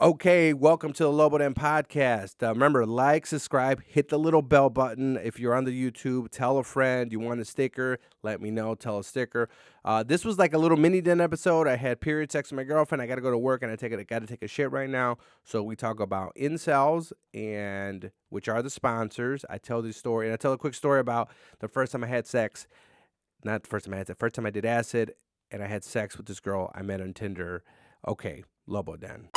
Okay, welcome to the Lobo podcast. Remember, like, subscribe, hit the little bell button. If you're on the YouTube, tell a friend you want a sticker. Let me know. Tell a sticker. This was like a little mini den episode. I had period sex with my girlfriend. I got to go to work and I got to take a shit right now. So we talk about incels and which are the sponsors. I tell this story and I tell a quick story about the first time I had sex. Not the first time I had sex. First time I did acid and I had sex with this girl I met on Tinder. Okay, Lobo Den.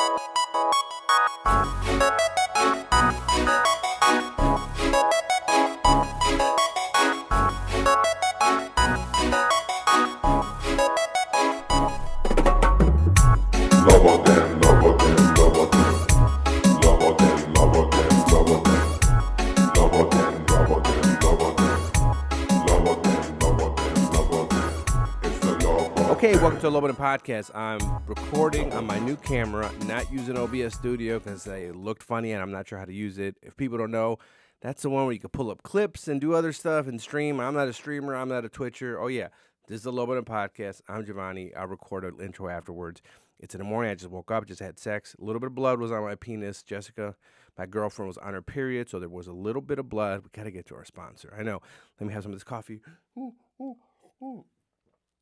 Okay, welcome to the Lobo podcast. I'm recording on my new camera, not using OBS Studio because it looked funny and I'm not sure how to use it. If people don't know, that's the one where you can pull up clips and do other stuff and stream. I'm not a streamer. I'm not a Twitcher. Oh, yeah. This is the Lobo podcast. I'm Giovanni. I'll record an intro afterwards. It's in the morning. I just woke up, just had sex. A little bit of blood was on my penis. Jessica, my girlfriend, was on her period, so there was a little bit of blood. We got to get to our sponsor. I know. Let me have some of this coffee.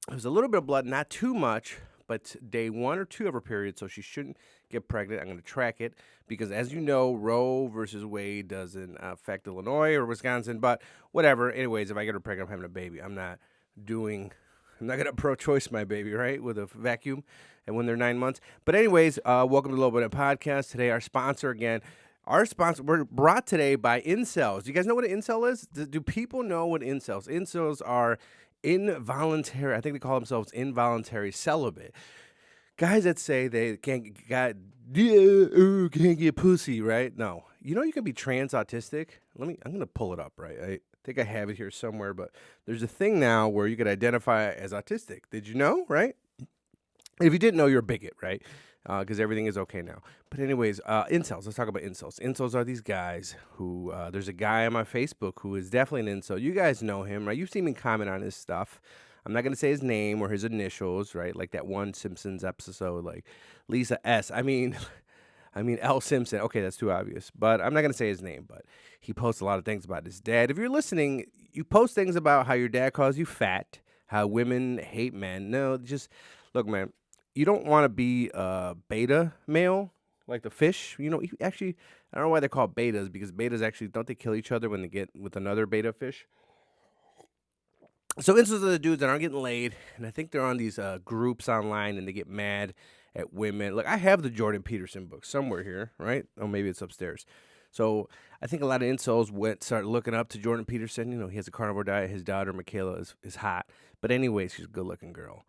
There's a little bit of blood, not too much, but day 1 or 2 of her period, so she shouldn't get pregnant. I'm going to track it because, as you know, Roe versus Wade doesn't affect Illinois or Wisconsin, but whatever. Anyways, if I get her pregnant, I'm having a baby. I'm not going to pro-choice my baby, right, with a vacuum and when they're 9 months. But anyways, welcome to the Lobo Podcast. Today, our sponsor again. Our sponsor, we're brought today by Incels. Do you guys know what an Incel is? Do people know what Incels? Incels are involuntary, I think they call themselves involuntary celibate. Guys that say they can't get pussy, right? No. You know you can be trans autistic? I'm going to pull it up, right? I think I have it here somewhere, but there's a thing now where you could identify as autistic. Did you know, right? If you didn't know, you're a bigot, right? Because everything is okay now. But anyways, incels. Let's talk about incels. Incels are these guys who, there's a guy on my Facebook who is definitely an incel. You guys know him, right? You've seen me comment on his stuff. I'm not going to say his name or his initials, right? Like that one Simpsons episode, like Lisa S. I mean L. Simpson. Okay, that's too obvious. But I'm not going to say his name, but he posts a lot of things about his dad. If you're listening, you post things about how your dad calls you fat, how women hate men. No, just, look, man. You don't want to be a beta male, like the fish. You know, actually, I don't know why they're called betas, because betas actually, don't they kill each other when they get with another beta fish? So incels are the dudes that aren't getting laid, and I think they're on these groups online, and they get mad at women. Look, I have the Jordan Peterson book somewhere here, right? Oh, maybe it's upstairs. So I think a lot of incels started looking up to Jordan Peterson. You know, he has a carnivore diet. His daughter, Michaela, is hot. But anyways, she's a good-looking girl.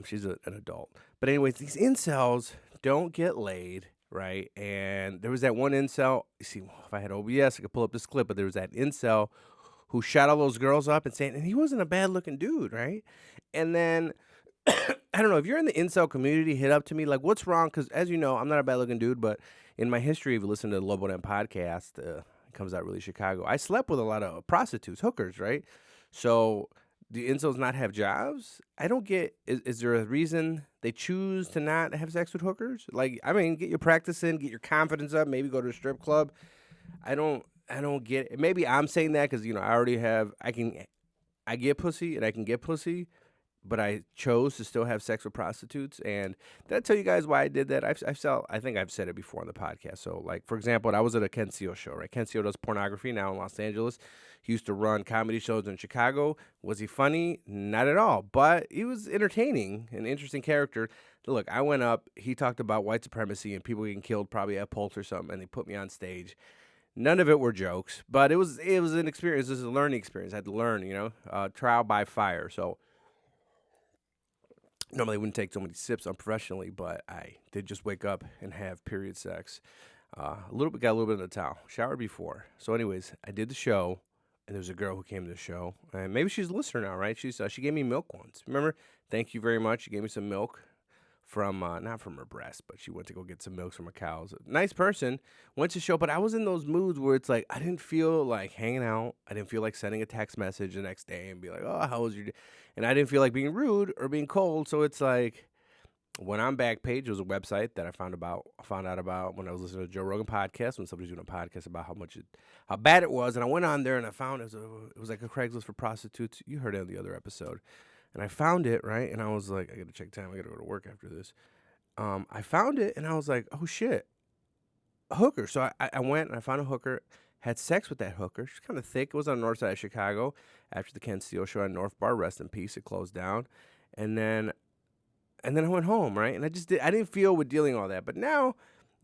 She's an adult. But anyways, these incels don't get laid, right? And there was that one incel. You see, if I had OBS, I could pull up this clip. But there was that incel who shot all those girls up and he wasn't a bad-looking dude, right? And then, I don't know, if you're in the incel community, hit up to me. Like, what's wrong? Because, as you know, I'm not a bad-looking dude. But in my history, if you listen to the Lobo podcast, it comes out really Chicago. I slept with a lot of prostitutes, hookers, right? So do incels not have jobs? I don't get, is there a reason they choose to not have sex with hookers? Like, I mean, get your practice in, get your confidence up, maybe go to a strip club. I don't get it. Maybe I'm saying that because, you know, I get pussy and I can get pussy, but I chose to still have sex with prostitutes. And did I tell you guys why I did that? I think I've said it before on the podcast. So, like, for example, I was at a Ken Seal show, right? Ken Seal does pornography now in Los Angeles. He used to run comedy shows in Chicago. Was he funny? Not at all. But he was entertaining, an interesting character. Look, I went up. He talked about white supremacy and people getting killed probably at Pulse or something, and they put me on stage. None of it were jokes, but it was an experience. It was a learning experience. I had to learn, you know, trial by fire. So normally I wouldn't take so many sips unprofessionally, but I did just wake up and have period sex. Got a little bit in the towel. Showered before. So anyways, I did the show, and there was a girl who came to the show, and maybe she's a listener now, right? She gave me milk once. Remember? Thank you very much. She gave me some milk from, not from her breast, but she went to go get some milk from her cows. Nice person. Went to show, but I was in those moods where it's like, I didn't feel like hanging out. I didn't feel like sending a text message the next day and be like, oh, how was your day? And I didn't feel like being rude or being cold. So it's like, went on Backpage. It was a website that I found out about when I was listening to Joe Rogan podcast, when somebody's doing a podcast about how bad it was, and I went on there and I found it was like a Craigslist for prostitutes. You heard it on the other episode, and I found it right, and I was like, I gotta check time. I gotta go to work after this. I found it, and I was like, oh shit, a hooker. So I went and I found a hooker. Had sex with that hooker. She's kind of thick. It was on the north side of Chicago after the Ken Steele show on North Bar. Rest in peace. It closed down, and then I went home, right? And I didn't feel with dealing all that. But now,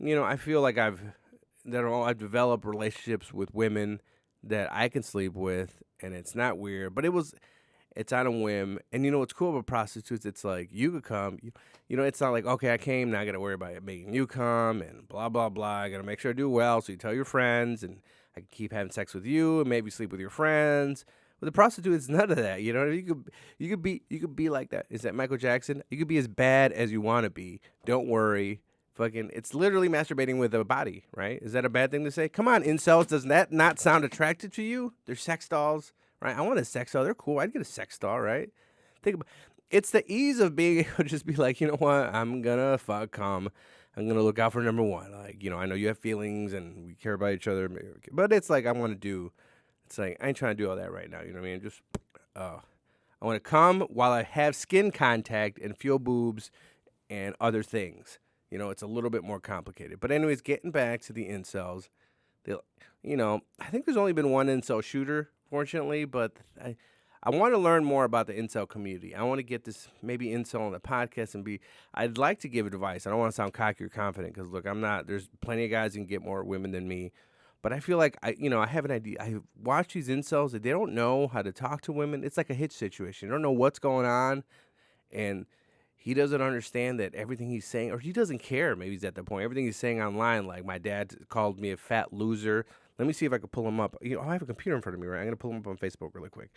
I feel like I've developed relationships with women that I can sleep with, and it's not weird. But it's on a whim. And what's cool about prostitutes? It's like you could come. It's not like, okay, I came, now I got to worry about making you come and blah blah blah. I got to make sure I do well, so you tell your friends, and I can keep having sex with you and maybe sleep with your friends. With a prostitute, it's none of that. You could be like that. Is that Michael Jackson? You could be as bad as you want to be. Don't worry. Fucking, it's literally masturbating with a body, right? Is that a bad thing to say? Come on, incels. Does that not sound attractive to you? They're sex dolls, right? I want a sex doll. They're cool. I'd get a sex doll, right? Think about it's the ease of being able to just be like, you know what? I'm gonna fuck come. I'm gonna look out for number one. Like, I know you have feelings and we care about each other, but it's like I want to do. It's like I ain't trying to do all that right now. You know what I mean? Just I want to come while I have skin contact and feel boobs and other things. It's a little bit more complicated. But anyways, getting back to the incels, they, I think there's only been one incel shooter, fortunately, but I want to learn more about the incel community. I want to get this maybe incel on the podcast and I'd like to give advice. I don't want to sound cocky or confident because look, I'm not. There's plenty of guys who can get more women than me. But I feel like I have an idea. I watch these incels that they don't know how to talk to women. It's like a hitch situation. They don't know what's going on, and he doesn't understand that everything he's saying, or he doesn't care. Maybe he's at the point. Everything he's saying online, like my dad called me a fat loser. Let me see if I can pull him up. I have a computer in front of me, right? I'm gonna pull him up on Facebook really quick,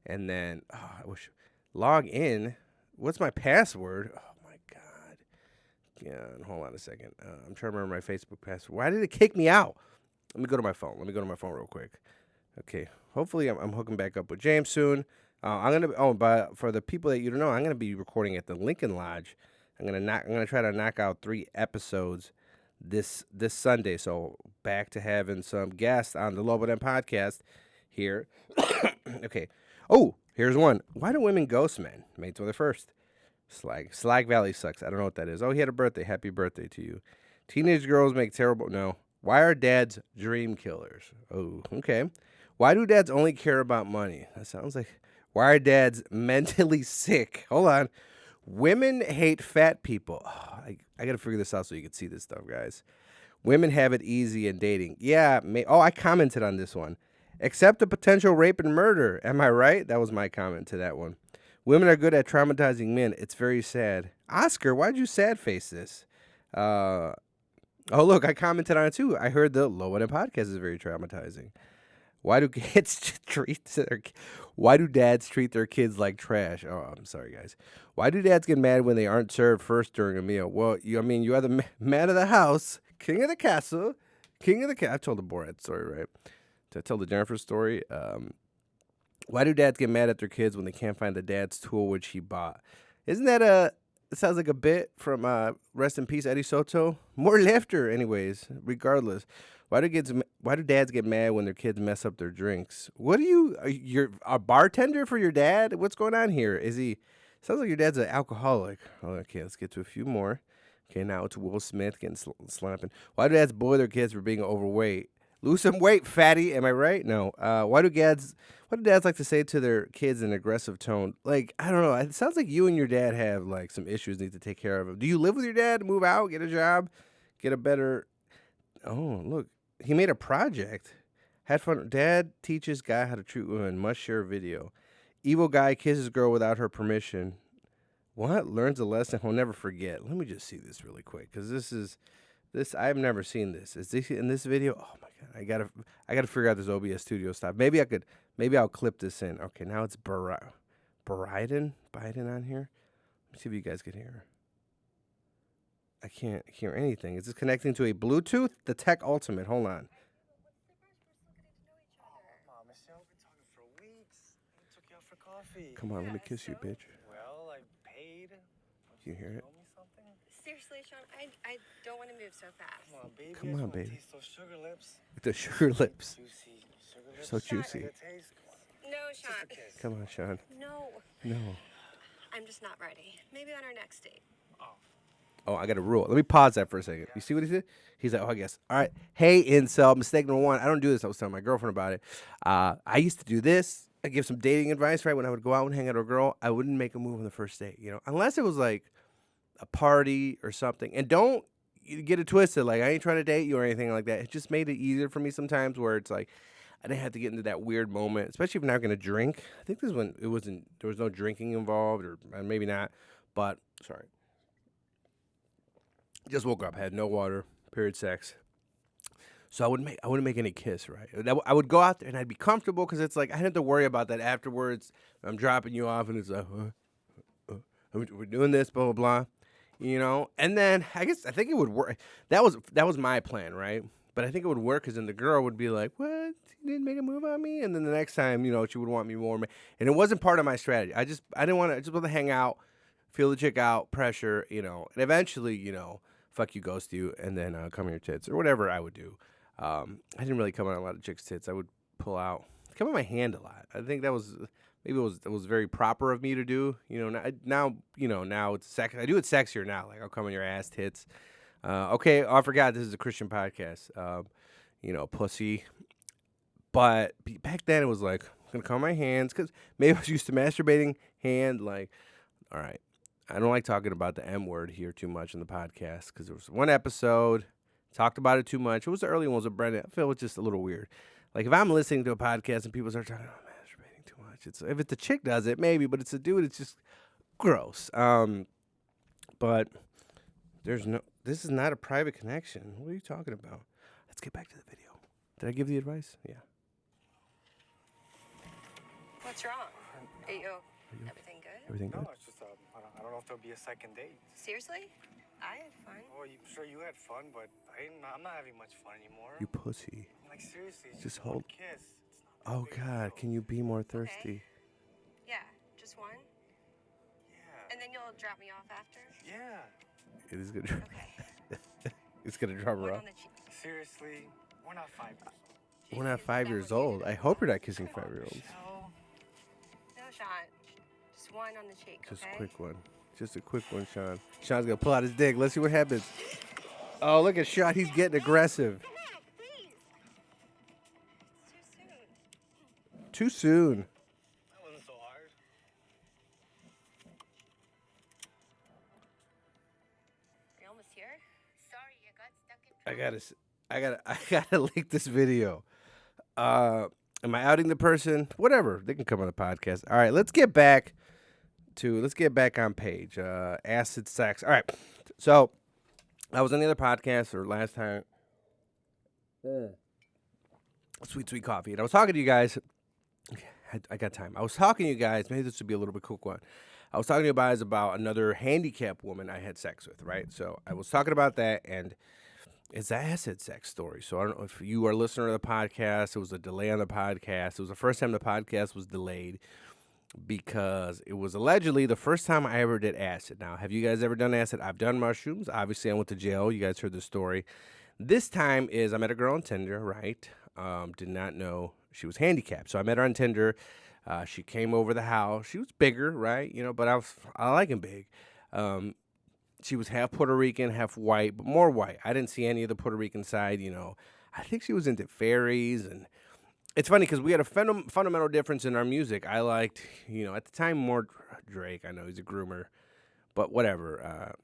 and then I wish log in. What's my password? Oh my god. Yeah, hold on a second. I'm trying to remember my Facebook password. Why did it kick me out? Let me go to my phone. Real quick. Okay. Hopefully, I'm hooking back up with James soon. I'm gonna. Oh, but for the people that you don't know, I'm gonna be recording at the Lincoln Lodge. I'm gonna try to knock out 3 episodes this Sunday. So back to having some guests on the Lobo podcast here. Okay. Oh, here's one. Why do women ghost men? May 21st. Slag Valley sucks. I don't know what that is. Oh, he had a birthday. Happy birthday to you. Teenage girls make terrible. No. Why are dads dream killers? Oh, okay. Why do dads only care about money? That sounds like. Why are dads mentally sick? Hold on. Women hate fat people. Oh, I got to figure this out so you can see this stuff, guys. Women have it easy in dating. Yeah. I commented on this one. Except the potential rape and murder. Am I right? That was my comment to that one. Women are good at traumatizing men. It's very sad. Oscar, why'd you sad face this? Oh, look, I commented on it too. I heard the Low End podcast is very traumatizing. Why do Why do dads treat their kids like trash? Oh, I'm sorry, guys. Why do dads get mad when they aren't served first during a meal? Well, you are the man of the house, king of the castle, I told the Borat story, right? Did I tell the Jennifer story? Why do dads get mad at their kids when they can't find the dad's tool which he bought? Isn't that it sounds like a bit from Rest in Peace, Eddie Soto? More laughter, anyways, regardless. Why do dads get mad when their kids mess up their drinks? You're a bartender for your dad? What's going on here? Sounds like your dad's an alcoholic. Okay, let's get to a few more. Okay, now it's Will Smith getting slapping. Why do dads bully their kids for being overweight? Lose some weight, fatty. Am I right? No. Why do dads like to say to their kids in an aggressive tone? Like, I don't know. It sounds like you and your dad have like some issues need to take care of. Do you live with your dad? Move out? Get a job? Get a better. Oh, look. He made a project. Had fun. Dad teaches guy how to treat women. Must share video. Evil guy kisses girl without her permission. What? Learns a lesson he'll never forget. Let me just see this really quick because this I've never seen this. Is this in this video? Oh my god! I gotta figure out this OBS Studio stuff. Maybe I'll clip this in. Okay, now it's Biden on here. Let me see if you guys can hear. I can't hear anything. Is this connecting to a Bluetooth? The Tech Ultimate. Hold on. Come on, let me kiss you, bitch. Well, I paid. Can you hear it? Seriously, Sean, I don't want to move so fast. Come on, baby. Come I just on, wanna baby. taste those sugar lips. With the sugar lips. Juicy sugar lips. So Sean. juicy. Take a taste. Come on. No, Just Sean. a kiss. Come on, Sean. No. No. I'm just not ready. Maybe on our next date. Oh, I got a rule. Let me pause that for a second. You see what he said? He's like, oh, I guess. All right. Hey, incel. Mistake number one. I don't do this. I was telling my girlfriend about it. I used to do this. I give some dating advice, right? When I would go out and hang out with a girl, I wouldn't make a move on the first date, unless it was like a party or something. And don't you get it twisted. Like, I ain't trying to date you or anything like that. It just made it easier for me sometimes where it's like, I didn't have to get into that weird moment, especially if I'm not going to drink. I think this is when there was no drinking involved, or maybe not. But, sorry. Just woke up, had no water, period sex. So I wouldn't make any kiss, right? I would go out there and I'd be comfortable because it's like I didn't have to worry about that afterwards. I'm dropping you off and it's like, we're doing this, blah blah blah, And then I think it would work. That was my plan, right? But I think it would work because then the girl would be like, "What? You didn't make a move on me?" And then the next time, she would want me more. And it wasn't part of my strategy. I didn't want to. I just want to hang out, feel the chick out, pressure, and eventually, fuck you, ghost you, and then come on your tits or whatever I would do. I didn't really come on a lot of chicks' tits. I would pull out, come on my hand a lot. I think that was maybe it was very proper of me to do. Now it's sex. I do it sexier now. Like I'll come on your ass, tits. Okay, I forgot this is a Christian podcast. Pussy. But back then it was like I'm gonna come on my hands because maybe I was used to masturbating hand. Like, all right. I don't like talking about the M word here too much in the podcast because there was one episode, talked about it too much. It was the early ones with Brendan. I feel it's just a little weird. Like if I'm listening to a podcast and people start talking about masturbating too much, if it's a chick does it, maybe, but it's a dude, it's just gross. But this is not a private connection. What are you talking about? Let's get back to the video. Did I give the advice? Yeah. What's wrong? Are you everything good? Everything good? No, it's just I don't know if there'll be a second date. Seriously? I had fun. Oh, I'm sure you had fun, but I'm not having much fun anymore. You pussy. Like seriously, it's Just just hold. one kiss. It's not that Oh big a God, deal. can you be more thirsty? Yeah, just one. Yeah. And then you'll drop me off after? Yeah. It is good. Okay. It's gonna drop her One off. on the cheek. Seriously, we're not 5 years old. We're not Jeez, 5 that years was old. you. I hope you're not kissing 5-year-olds. Michelle. No, Sean. Just one on the cheek, Just okay? a quick one. Just a quick one, Sean. Sean's gonna pull out his dick. Let's see what happens. Oh, look at Sean. He's getting aggressive. Come on, please. It's too soon. Too soon. That wasn't so hard. Are you almost here? Sorry, you got stuck in I gotta link this video. Am I outing the person? Whatever. They can come on the podcast. All right, let's get back on page. Acid sex. All right. So I was on the other podcast or last time. Sweet coffee. And I was talking to you guys. I got time. I was talking to you guys. Maybe this would be a little bit quick one. I was talking to you guys about another handicapped woman I had sex with, right? So I was talking about that, and it's the acid sex story. So I don't know if you are a listener to the podcast. It was a delay on the podcast. It was the first time the podcast was delayed because it was allegedly the first time I ever did acid. Now, have you guys ever done acid? I've done mushrooms. Obviously, I went to jail. You guys heard the story. This time is I met a girl on Tinder, right? Did not know she was handicapped. So I met her on Tinder. She came over the house. She was bigger, right? But I like him big. She was half Puerto Rican, half white, but more white. I didn't see any of the Puerto Rican side, I think she was into fairies. And it's funny because we had a fundamental difference in our music. I liked, at the time, more Drake. I know he's a groomer, but whatever.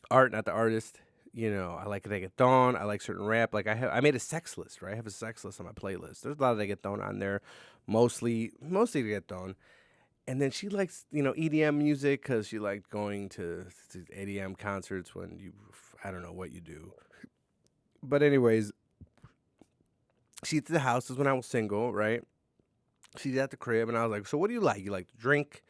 Art, not the artist. I like reggaeton. I like certain rap. Like I made a sex list, right? I have a sex list on my playlist. There's a lot of reggaeton on there, mostly reggaeton. And then she likes, EDM music because she liked going to EDM concerts when I don't know what you do. But anyways, she's at the house. This is when I was single, right? She's at the crib, and I was like, so what do you like? You like to drink?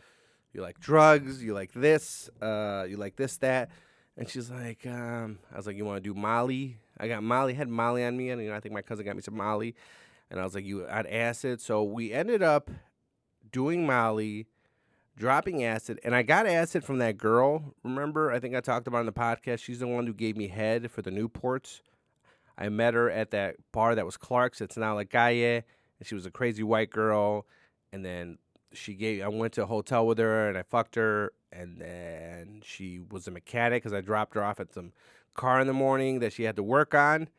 You like drugs? You like this? You like this, that? And she's like, I was like, you want to do Molly? I got Molly, had Molly on me, and I think my cousin got me some Molly. And I was like, you on acid? So we ended up doing Molly, dropping acid, and I got acid from that girl. Remember, I think I talked about it on the podcast. She's the one who gave me head for the Newports. I met her at that bar that was Clark's. It's now La Calle, and she was a crazy white girl. And then I went to a hotel with her, and I fucked her. And then she was a mechanic because I dropped her off at some car in the morning that she had to work on.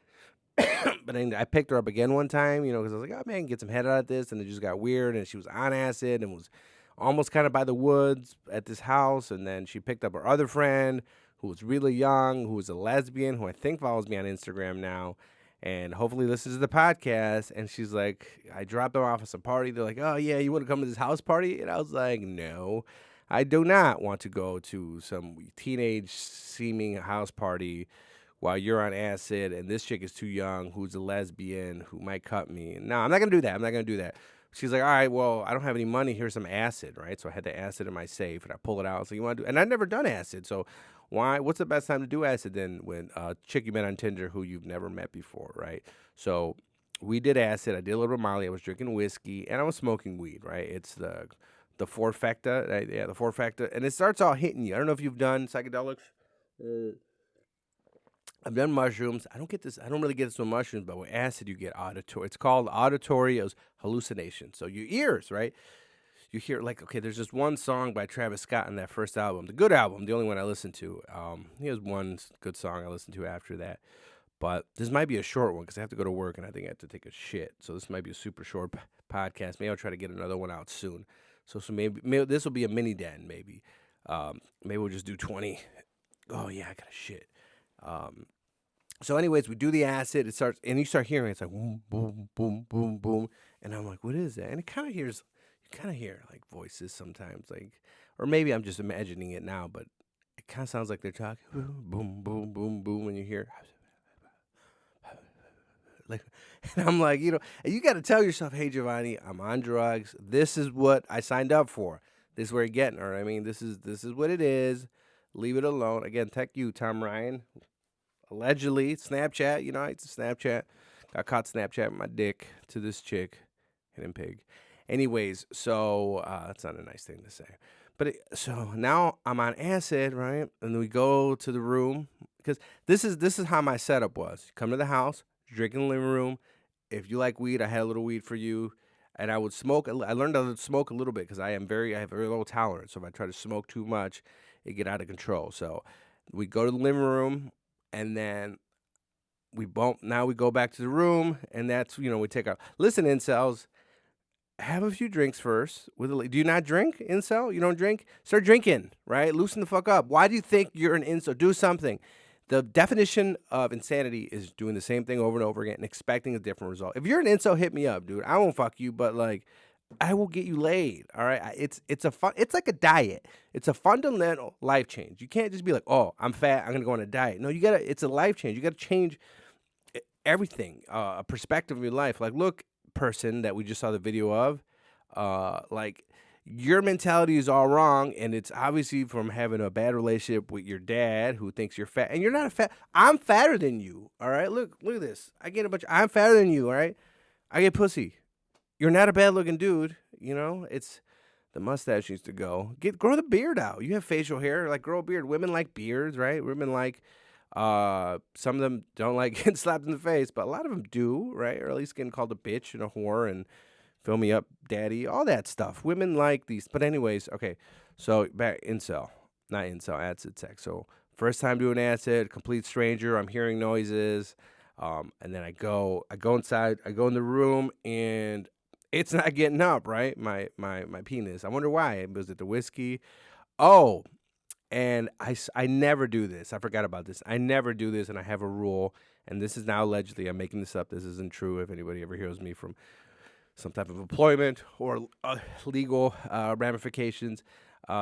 But then I picked her up again one time, because I was like, oh man, get some head out of this. And it just got weird. And she was on acid and was almost kind of by the woods at this house. And then she picked up her other friend who was really young, who was a lesbian, who I think follows me on Instagram now. And hopefully listens to the podcast. And she's like, I dropped them off at some party. They're like, oh yeah, you want to come to this house party? And I was like, no, I do not want to go to some teenage seeming house party while you're on acid and this chick is too young, who's a lesbian, who might cut me. No, I'm not going to do that. I'm not going to do that. She's like, all right, well, I don't have any money. Here's some acid, right? So I had the acid in my safe, and I pull it out. So you want to do, and I've never done acid. So what's the best time to do acid then when a chick you met on Tinder who you've never met before, right? So we did acid. I did a little bit of Molly. I was drinking whiskey, and I was smoking weed, right? It's the four factor, yeah, the four factor. And it starts all hitting you. I don't know if you've done psychedelics. I've done mushrooms. I don't really get this with mushrooms, but with acid you get auditory. It's called auditory hallucination. So your ears, right? You hear like, okay, there's just one song by Travis Scott on that first album, the good album, the only one I listened to. He has one good song I listened to after that. But this might be a short one because I have to go to work and I think I have to take a shit. So this might be a super short podcast. Maybe I'll try to get another one out soon. So maybe this will be a mini den. Maybe we'll just do 20. Oh yeah, I got a shit. So, anyways, we do the acid. It starts, and you start hearing it's like boom, boom, boom, boom, boom, and I'm like, what is that? And you kind of hear like voices sometimes, like, or maybe I'm just imagining it now, but it kind of sounds like they're talking boom, boom, boom, boom, boom, when you hear like, and I'm like, and you got to tell yourself, hey, Giovanni, I'm on drugs. This is what I signed up for. This is where you're getting her. I mean, this is what it is. Leave it alone. Again, tech you, Tom Ryan. Allegedly, Snapchat, I used to Snapchat. Got caught Snapchatting my dick to this chick, hidden pig. Anyways, so that's not a nice thing to say. But so now I'm on acid, right? And we go to the room because this is how my setup was. You come to the house, drink in the living room. If you like weed, I had a little weed for you, and I would smoke. I learned how to smoke a little bit because I have very low tolerance. So if I try to smoke too much, it get out of control. So we go to the living room. And then we bump. Now we go back to the room, and that's we take our listen. Incels, have a few drinks first. Do you not drink, incel? You don't drink? Start drinking, right? Loosen the fuck up. Why do you think you're an incel? Do something. The definition of insanity is doing the same thing over and over again and expecting a different result. If you're an incel, hit me up, dude. I won't fuck you, but like, I will get you laid. All right. It's like a diet. It's a fundamental life change. You can't just be like, oh, I'm fat, I'm gonna go on a diet. No, it's a life change. You gotta change everything, a perspective of your life. Like, look, person that we just saw the video of, like your mentality is all wrong, and it's obviously from having a bad relationship with your dad who thinks you're fat, and you're not a fat. I'm fatter than you. All right. Look at this. I'm fatter than you. All right. I get pussy. You're not a bad looking dude, it's the mustache needs to go. Grow the beard out. You have facial hair, like grow a beard. Women like beards, right? Women like some of them don't like getting slapped in the face, but a lot of them do, right? Or at least getting called a bitch and a whore and fill me up, daddy, all that stuff. Women like these. But anyways, okay. So back not incel, acid sex. So first time doing acid, complete stranger, I'm hearing noises. And then I go inside, I go in the room, and it's not getting up, right? My penis. I wonder why. Was it the whiskey? Oh, and I never do this. I forgot about this. I never do this, and I have a rule. And this is now allegedly. I'm making this up. This isn't true. If anybody ever hears me from some type of employment or legal ramifications,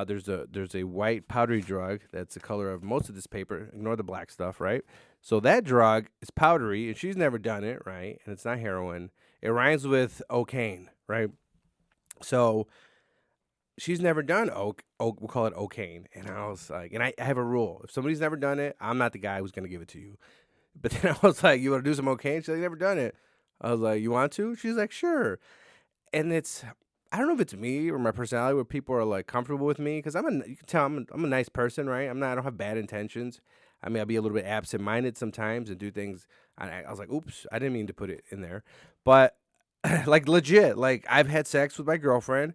there's a white powdery drug that's the color of most of this paper. Ignore the black stuff, right? So that drug is powdery, and she's never done it, right? And it's not heroin. It rhymes with cocaine, right? So she's never done we'll call it cocaine. And I was like, and I have a rule. If somebody's never done it, I'm not the guy who's going to give it to you. But then I was like, you want to do some cocaine? She's like, never done it. I was like, you want to? She's like, sure. And I don't know if it's me or my personality where people are like comfortable with me because you can tell I'm a nice person, right? I don't have bad intentions. I mean, I'll be a little bit absent minded sometimes and do things. I was like, oops, I didn't mean to put it in there, but like legit, like I've had sex with my girlfriend,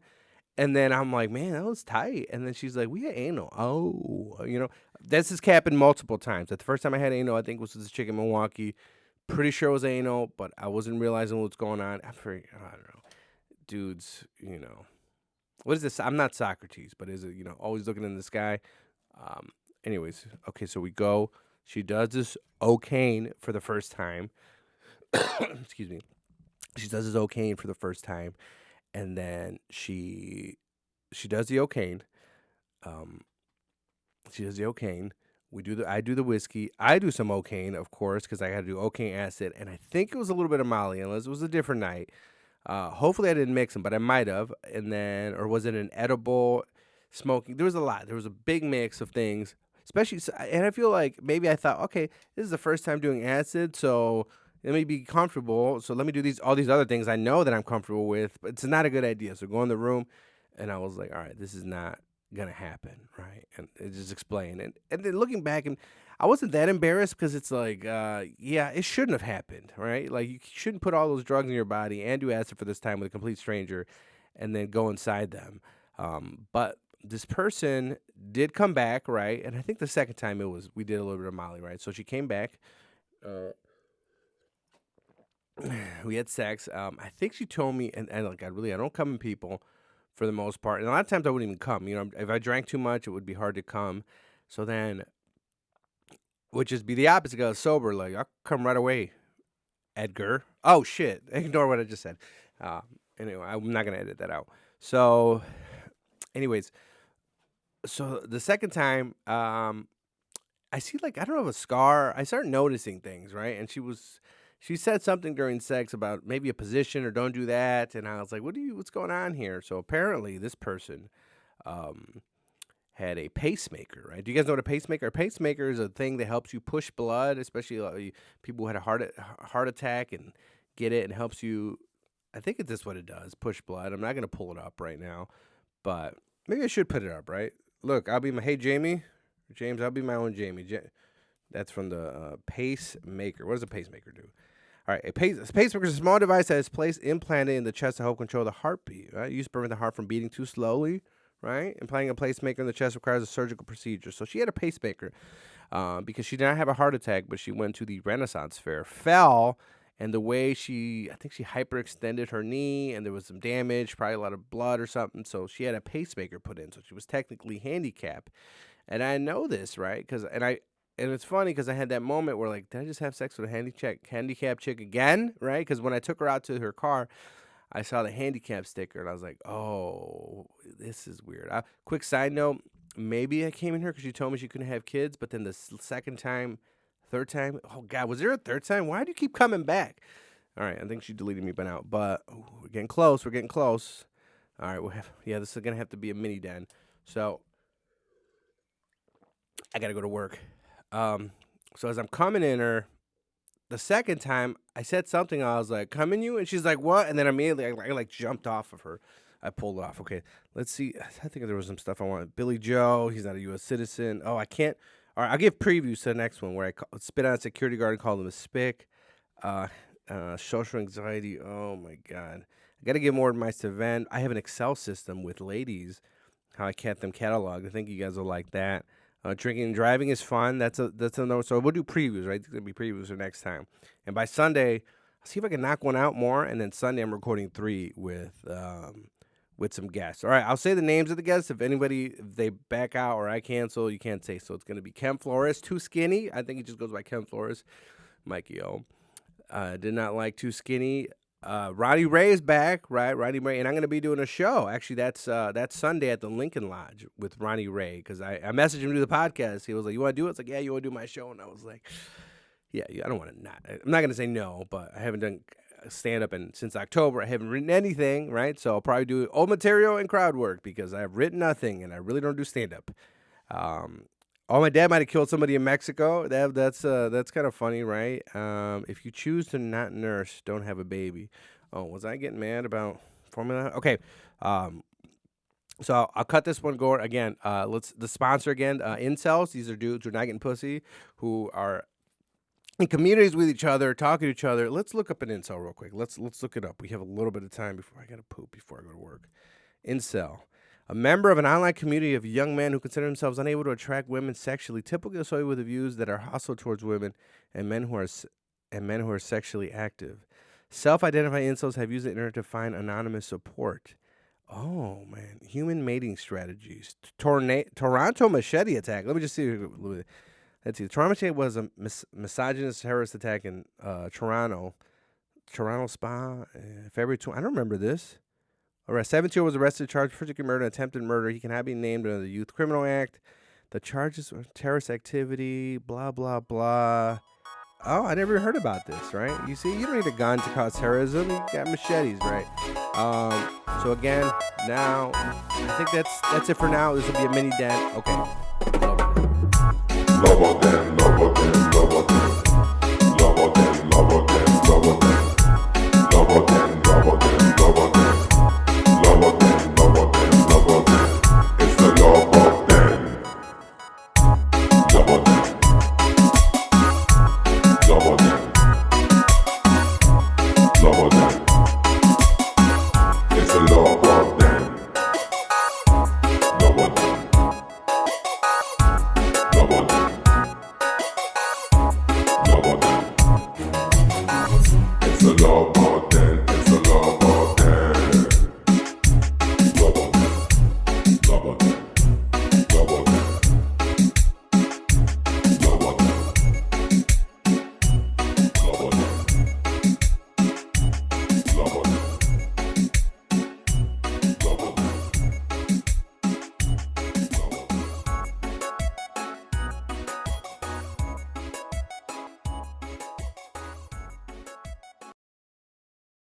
and then I'm like, man, that was tight, and then she's like, we had anal. Oh, this has happened multiple times. The first time I had anal, I think was with this chick in Milwaukee. Pretty sure it was anal, but I wasn't realizing what's going on. I don't know, dudes. What is this? I'm not Socrates, but is it, always looking in the sky? Um, anyways, okay, so we go. She does this cocaine for the first time. Excuse me. She does this cocaine for the first time, and then she does the cocaine. Um, she does the cocaine. I do the whiskey. I do some cocaine, of course, because I got to do cocaine acid, and I think it was a little bit of Molly, unless it was a different night. Hopefully I didn't mix them, but I might have. And then, or was it an edible smoking? There was a lot. There was a big mix of things, especially. And I feel like maybe I thought, okay, this is the first time doing acid, so let me be comfortable. So let me do all these other things I know that I'm comfortable with, but it's not a good idea. So go in the room, and I was like, all right, this is not gonna happen, right? And it just explained, and then looking back, and I wasn't that embarrassed because it's like, yeah, it shouldn't have happened, right? Like you shouldn't put all those drugs in your body and do acid for this time with a complete stranger, and then go inside them. But this person did come back, right? And I think the second time we did a little bit of Molly, right? So she came back. We had sex. I think she told me, and like I don't come in people for the most part, and a lot of times I wouldn't even come. If I drank too much, it would be hard to come. So then, which is be the opposite. I was sober, like I'll come right away. Edgar. Oh shit! Ignore what I just said. Uh, anyway, I'm not gonna edit that out. So, anyways, so the second time, I see like I don't know a scar. I start noticing things, right? And she said something during sex about maybe a position or don't do that, and I was like, what's going on here? So apparently this person um had a pacemaker, right? Do you guys know what a pacemaker? A pacemaker is a thing that helps you push blood, especially people who had a heart attack and get it and helps you. I think it's just what it does, push blood. I'm not gonna pull it up right now, but maybe I should put it up, right? Look, I'll be my hey Jamie, James. I'll be my own Jamie. That's from the pacemaker. What does a pacemaker do? All right, a pacemaker is a small device that is placed implanted in the chest to help control the heartbeat. Right, used to prevent the heart from beating too slowly. Right, implanting a pacemaker in the chest requires a surgical procedure. So she had a pacemaker because she did not have a heart attack, but she went to the Renaissance Fair, fell, and the way I think she hyperextended her knee, and there was some damage, probably a lot of blood or something. So she had a pacemaker put in, so she was technically handicapped. And I know this, right? And it's funny because I had that moment where like, did I just have sex with a handicapped chick again, right? Because when I took her out to her car, I saw the handicap sticker and I was like, oh, this is weird. Quick side note, maybe I came in here because she told me she couldn't have kids, but then the second time, third time, oh God, was there a third time? Why do you keep coming back? All right, I think she deleted me by now, but we're getting close. We're getting close. All right, this is gonna have to be a mini den. So I gotta go to work. So as I'm coming in her, the second time I said something, I was like, "Coming you," and she's like, "What?" And then immediately I like jumped off of her. I pulled it off. Okay, let's see. I think there was some stuff I wanted. Billy Joe, he's not a U.S. citizen. Oh, I can't. All right, I'll give previews to the next one where I spit on a security guard and called him a spick. Uh, social anxiety. Oh my God, I got to get more advice to vent. I have an Excel system with ladies, how I kept them cataloged. I think you guys will like that. Drinking and driving is fun. That's a no. So we'll do previews, right? It's gonna be previews for next time. And by Sunday, I'll see if I can knock one out more. And then Sunday, I'm recording 3 with some guests. All right, I'll say the names of the guests. If they back out or I cancel, you can't say. So it's gonna be Ken Flores, Too Skinny. I think he just goes by Ken Flores. Mikey O. Did not like Too Skinny. Ronnie Ray is back, right? Ronnie Ray, and I'm going to be doing a show. Actually, that's Sunday at the Lincoln Lodge with Ronnie Ray because I messaged him to do the podcast. He was like, "You want to do it?" It's like, "Yeah, you want to do my show?" And I was like, "Yeah, I don't want to not." I'm not going to say no, but I haven't done stand up since October. I haven't written anything, right? So I'll probably do old material and crowd work because I have written nothing and I really don't do stand up. Oh, my dad might have killed somebody in Mexico. That's kind of funny, right? If you choose to not nurse, don't have a baby. Oh, was I getting mad about formula. Okay. So I'll cut this one going again. Let's the sponsor again. Incels. These are dudes who are not getting pussy, who are in communities with each other, talking to each other. Let's look up an incel real quick. Let's look it up. We have a little bit of time before I gotta poop before I go to work. Incel, a member of an online community of young men who consider themselves unable to attract women sexually, typically associated with the views that are hostile towards women and men who are sexually active. Self-identified incels have used the internet to find anonymous support. Oh man, human mating strategies. Toronto machete attack. Let me just see. Let's see. The Toronto machete was a misogynist terrorist attack in Toronto Spa, February 20. I don't remember this. Arrest 17 was arrested, charged for first-degree murder and attempted murder. He cannot be named under the Youth Criminal Act. The charges of terrorist activity. Blah blah blah. Oh, I never heard about this, right? You see, you don't need a gun to cause terrorism. You got machetes, right? So again, now I think that's it for now. This will be a mini dent. Okay. Lobo den, Lobo den, Lobo den, Lobo den, Lobo den, Lobo den, Lobo den, Lobo den, Lobo den, Lobo den, Lobo den, Lobo den. It's the Lobo den, Lobo den, Lobo den, Lobo den. It's the Lobo den, Lobo den, Lobo den. It's a law.